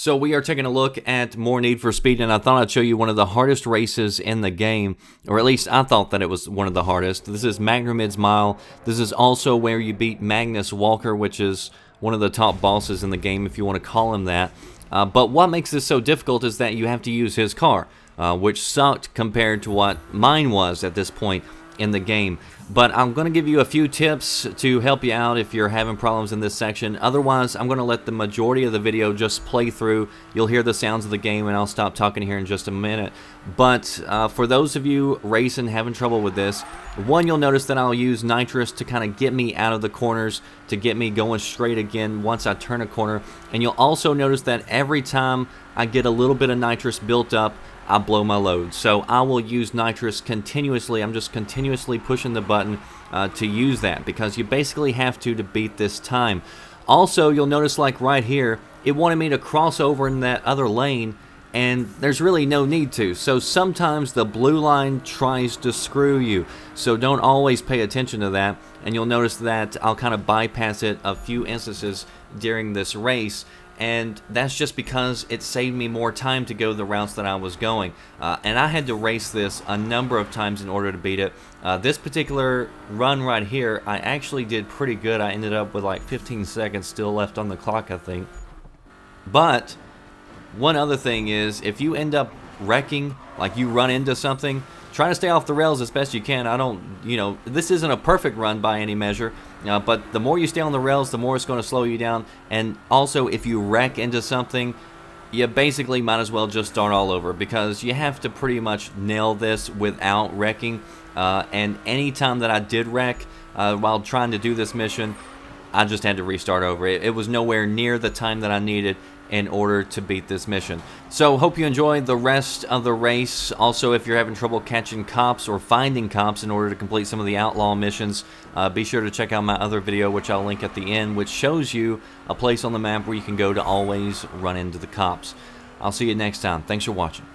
So we are taking a look at more Need for Speed, and I thought I'd show you one of the hardest races in the game, or at least I thought that it was one of the hardest. This is Magnus Mile. This is also where you beat Magnus Walker, which is one of the top bosses in the game, if you want to call him that. But what makes this so difficult is that you have to use his car, which sucked compared to what mine was at this point in the game. But I'm going to give you a few tips to help you out if you're having problems in this section. Otherwise, I'm going to let the majority of the video just play through. You'll hear the sounds of the game, and I'll stop talking here in just a minute. But for those of you racing, having trouble with this, one, you'll notice that I'll use nitrous to kind of get me out of the corners, to get me going straight again once I turn a corner. And you'll also notice that every time I get a little bit of nitrous built up, I blow my load. So I will use nitrous continuously. I'm just continuously pushing the button to use that, because you basically have to beat this time. Also, you'll notice, like right here, it wanted me to cross over in that other lane, and there's really no need to. So sometimes the blue line tries to screw you, so don't always pay attention to that. And you'll notice that I'll kind of bypass it a few instances during this race, and that's just because it saved me more time to go the routes that I was going. And I had to race this a number of times in order to beat it. This particular run right here, I actually did pretty good. I ended up with like 15 seconds still left on the clock, I think. But one other thing is, if you end up wrecking, like you run into something, try to stay off the rails as best you can. This isn't a perfect run by any measure, but the more you stay on the rails, the more it's going to slow you down. And also, if you wreck into something, you basically might as well just start all over, because you have to pretty much nail this without wrecking. And any time that I did wreck while trying to do this mission, I just had to restart over. It was nowhere near the time that I needed in order to beat this mission. So hope you enjoyed the rest of the race. Also, if you're having trouble catching cops or finding cops in order to complete some of the outlaw missions, be sure to check out my other video, which I'll link at the end, which shows you a place on the map where you can go to always run into the cops. I'll see you next time. Thanks for watching.